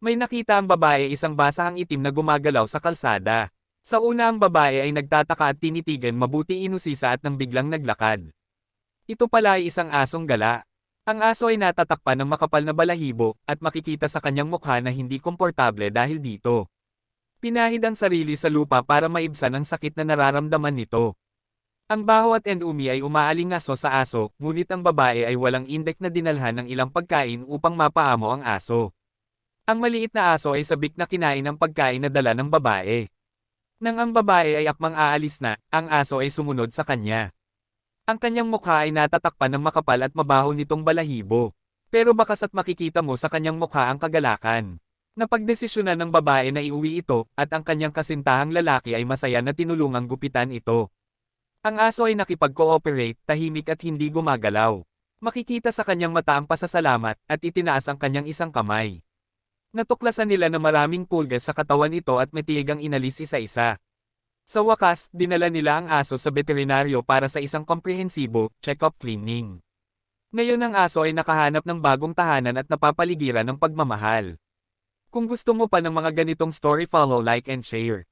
May nakita ang babae isang basahang itim na gumagalaw sa kalsada. Sa una ang babae ay nagtataka at tinitigan mabuti inusisa at nang biglang naglakad. Ito pala ay isang asong gala. Ang aso ay natatakpan ng makapal na balahibo at makikita sa kanyang mukha na hindi komportable dahil dito. Pinahid ang sarili sa lupa para maibsan ang sakit na nararamdaman nito. Ang baho at endumi ay umaalingaso sa aso, ngunit ang babae ay walang indek na dinalhan ng ilang pagkain upang mapaamo ang aso. Ang maliit na aso ay sabik na kinain ang pagkain na dala ng babae. Nang ang babae ay akmang aalis na, ang aso ay sumunod sa kanya. Ang kanyang mukha ay natatakpan ng makapal at mabaho nitong balahibo. Pero bakas at makikita mo sa kanyang mukha ang kagalakan. Napagdesisyonan ng babae na iuwi ito, at ang kanyang kasintahang lalaki ay masaya na tinulungang gupitan ito. Ang aso ay nakipag-cooperate, tahimik at hindi gumagalaw. Makikita sa kanyang mata ang pasasalamat, at itinaas ang kanyang isang kamay. Natuklasan nila na maraming pulgas sa katawan ito at matiyagang inalis isa-isa. Sa wakas, dinala nila ang aso sa veterinaryo para sa isang komprehensibo, check-up cleaning. Ngayon ang aso ay nakahanap ng bagong tahanan at napapaligiran ng pagmamahal. Kung gusto mo pa ng mga ganitong story, follow, like and share.